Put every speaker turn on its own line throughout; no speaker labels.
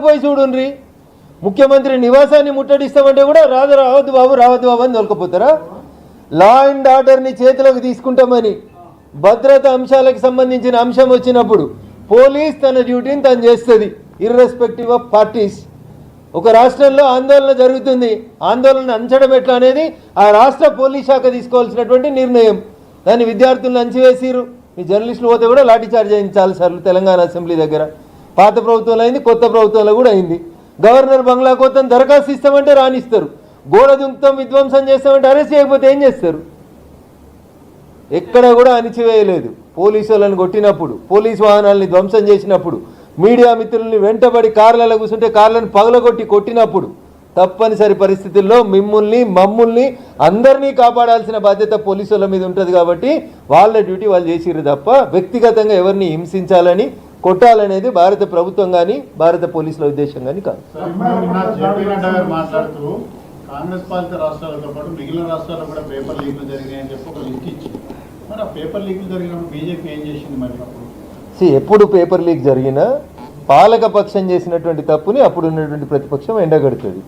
పోయి చూడుండ్రి. ముఖ్యమంత్రి నివాసాన్ని ముట్టడిస్తామంటే కూడా రావద్దు బాబు అని దొరకపోతారా? లా అండ్ ఆర్డర్ని చేతిలోకి తీసుకుంటామని భద్రత అంశాలకు సంబంధించిన అంశం వచ్చినప్పుడు పోలీస్ తన డ్యూటీని తను చేస్తుంది, ఇర్రెస్పెక్టివ్ ఆఫ్ పార్టీస్. ఒక రాష్ట్రంలో ఆందోళన జరుగుతుంది, ఆందోళన అంచడం ఎట్లా అనేది ఆ రాష్ట్ర పోలీస్ శాఖ తీసుకోవాల్సినటువంటి నిర్ణయం. దాన్ని విద్యార్థులను అంచివేసిరు. మీ జర్నలిస్టులు పోతే కూడా లాఠీ చార్జ్ అయింది చాలాసార్లు తెలంగాణ అసెంబ్లీ దగ్గర. పాత ప్రభుత్వంలో అయింది, కొత్త ప్రభుత్వంలో కూడా అయింది. గవర్నర్ బంగ్లా కోసం దరఖాస్తు ఇస్తామంటే రానిస్తారు, గోడ దుంకుతాం విధ్వంసం చేస్తామంటే అరెస్ట్ చేయకపోతే ఏం చేస్తారు? ఎక్కడ కూడా అణిచివేయలేదు. పోలీసు వాళ్ళని కొట్టినప్పుడు, పోలీసు వాహనాలని ధ్వంసం చేసినప్పుడు, మీడియా మిత్రుల్ని వెంటబడి కార్లలో కూర్చుంటే కార్లను పగలగొట్టి కొట్టినప్పుడు తప్పనిసరి పరిస్థితుల్లో మమ్మల్ని అందరినీ కాపాడాల్సిన బాధ్యత పోలీసుల మీద ఉంటుంది. కాబట్టి వాళ్ళ డ్యూటీ వాళ్ళు చేసిర్రు తప్ప వ్యక్తిగతంగా ఎవరిని హింసించాలని కొట్టాలనేది భారత ప్రభుత్వం కానీ భారత పోలీసుల ఉద్దేశం కానీ కాదు.
కాంగ్రెస్ పాలిత రాష్ట్రాలతో పాటు మిగిలిన రాష్ట్రాల్లో కూడా పేపర్ లీకులు జరిగాయని చెప్పి ఒక లింక్ ఇచ్చి మరి ఆ పేపర్ లీకులు జరిగినప్పుడు బీజేపీ ఏం చేసింది? మరి అప్పుడు
ఎప్పుడు పేపర్ లీక్ జరిగినా పాలక పక్షం చేసినటువంటి తప్పుని అప్పుడు ఉన్నటువంటి ప్రతిపక్షం ఎండగడుతుంది.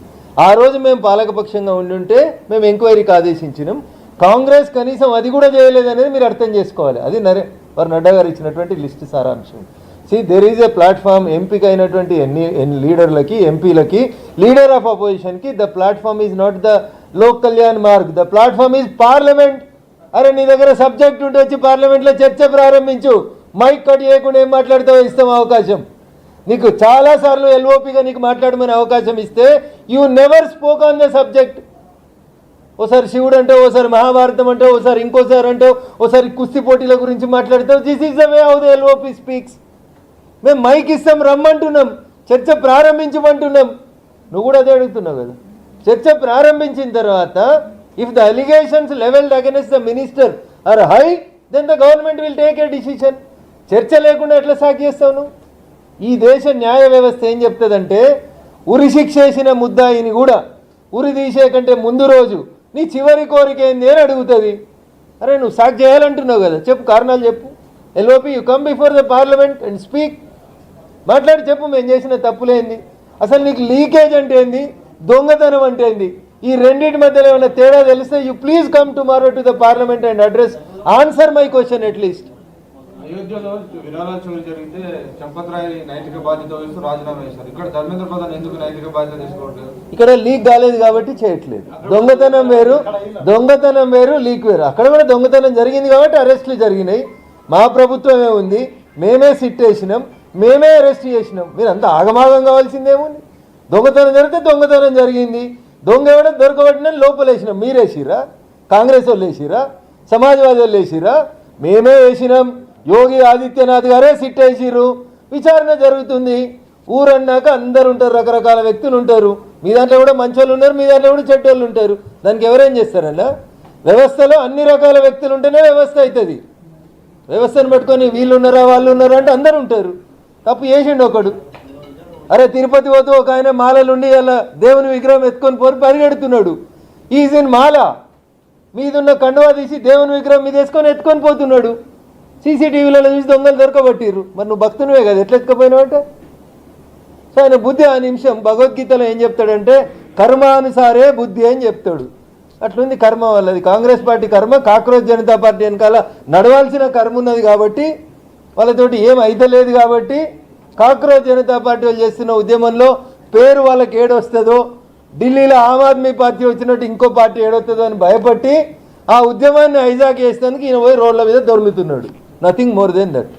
ఆ రోజు మేము పాలకపక్షంగా ఉండుంటే మేము ఎంక్వైరీకి ఆదేశించినాం. కాంగ్రెస్ కనీసం అది కూడా చేయలేదనేది మీరు అర్థం చేసుకోవాలి. అది నడ్డా గారు ఇచ్చినటువంటి లిస్ట్ సారాంశం. There is a platform. ఎంపిక అయినటువంటి లీడర్లకి, ఎంపీలకి, లీడర్ ఆఫ్ అపోజిషన్కి the platform is not the Lok Kalyan Marg, the platform is parliament. అరే నీ దగ్గర సబ్జెక్ట్ ఉంటే వచ్చి పార్లమెంట్లో చర్చ ప్రారంభించు. మైక్ కట్ చేయకుండా ఏం మాట్లాడుతావో ఇస్తాం అవకాశం. నీకు చాలాసార్లు ఎల్ఓపిగా నీకు మాట్లాడమని అవకాశం ఇస్తే you never spoke on the subject. ఓసారి శివుడు అంటావు, ఓసారి మహాభారతం అంటావు, ఓసారి ఇంకోసారి అంటావు, ఓసారి కుస్తీ పోటీల గురించి మాట్లాడతావు. This is the way how the LOP speaks. మేము మైక్ ఇస్తాం, రమ్మంటున్నాం, చర్చ ప్రారంభించమంటున్నాం. నువ్వు కూడా అదే అడుగుతున్నావు కదా. చర్చ ప్రారంభించిన తర్వాత if the allegations levelled against the minister are high then the government will take a decision. చర్చ లేకుండా ఎట్లా సాగు చేస్తావు నువ్వు? ఈ దేశ న్యాయ వ్యవస్థ ఏం చెప్తుందంటే ఉరి శిక్ష వేసిన ముద్దాయిని కూడా ఉరి తీసే కంటే ముందు రోజు నీ చివరి కోరిక ఏంది అని అడుగుతుంది. అరే నువ్వు సాగు చేయాలంటున్నావు కదా, చెప్పు, కారణాలు చెప్పు. LOP you come before the parliament and speak. మాట్లాడి చెప్పు మేము చేసిన తప్పులేంది, అసలు నీకు లీకేజ్ అంటే ఏంది, దొంగతనం అంటే ఏంది, ఈ రెండింటి మధ్యలో ఏమైనా తేడా తెలిస్తే you please come tomorrow to the parliament and address answer my question at least.
అయోధ్యలో విరాళాల చోరీ జరిగితే చంపత్ రాయ్ నైతిక బాధ్యత వహిస్తూ రాజీనామా చేశారు. ఇక్కడ ధర్మేంద్ర ప్రధాన్ ఎందుకు నైతిక బాధ్యత తీసుకోవట్లేదు?
ఇక్కడ లీక్ కాలేదు కాబట్టి చేయట్లేదు. దొంగతనం వేరు లీక్ వేరు. అక్కడ కూడా దొంగతనం జరిగింది కాబట్టి అరెస్టులు జరిగినాయి. మా ప్రభుత్వమే ఉంది, మేమే సిట్ వేసినాం, మేమే అరెస్ట్ చేసినాం. మీరు అంతా ఆగమాగం కావాల్సిందేముంది? దొంగతనం జరిగితే దొంగతనం జరిగింది, దొంగ ఎవడో దొరకబట్టిన లోపలేసినాం. మీరేసిరా? కాంగ్రెస్ వాళ్ళు వేసిరా? సమాజ్వాదీ వాళ్ళు వేసిరా? మేమే వేసినాం. యోగి ఆదిత్యనాథ్ గారే సిట్ వేసిర్రు. విచారణ జరుగుతుంది. ఊరన్నాక అందరు ఉంటారు, రకరకాల వ్యక్తులు ఉంటారు. మీ దాంట్లో కూడా మంచోళ్ళు ఉన్నారు, మీ దాంట్లో కూడా చెడ్డోళ్ళు ఉంటారు. దానికి ఎవరేం చేస్తారన్నా? వ్యవస్థలో అన్ని రకాల వ్యక్తులు ఉంటేనే వ్యవస్థ అవుతుంది. వ్యవస్థను పట్టుకొని వీళ్ళు ఉన్నారా వాళ్ళు ఉన్నారా అంటే అందరు ఉంటారు. తప్పు చేసిండు ఒకడు. అరే తిరుపతి పోతూ ఒక ఆయన మాలలుండి అలా దేవుని విగ్రహం ఎత్తుకొని పోయి పరిగెడుతున్నాడు. ఈజ్ ఇన్ మాల. మీదున్న కండువా తీసి దేవుని విగ్రహం మీద వేసుకొని ఎత్తుకొని పోతున్నాడు. సీసీటీవీలలో చూసి దొంగలు దొరకబట్టిర్రు. మరి నువ్వు భక్తునివే కదా, ఎట్లా ఎత్తుకపోయినావంటే? సో ఆయన బుద్ధి ఆ నిమిషం భగవద్గీతలో ఏం చెప్తాడంటే కర్మానుసారే బుద్ధి అని చెప్తాడు. అట్లుంది కర్మ వాళ్ళది. కాంగ్రెస్ పార్టీ కర్మ కాక్రోచ్ జనతా పార్టీ వెనకాల నడవాల్సిన కర్మ ఉన్నది కాబట్టి, వాళ్ళతోటి ఏం అయితలేదు కాబట్టి కాక్రోచ్ జనతా పార్టీ వాళ్ళు చేస్తున్న ఉద్యమంలో పేరు వాళ్ళకి ఏడొస్తుందో, ఢిల్లీలో ఆమ్ ఆద్మీ పార్టీ వచ్చినట్టు ఇంకో పార్టీ ఏడొస్తుందో అని భయపట్టి ఆ ఉద్యమాన్ని హైజాక్ చేసేందుకు ఈయన పోయి రోడ్ల మీద దొరుకుతున్నాడు. Nothing more than that.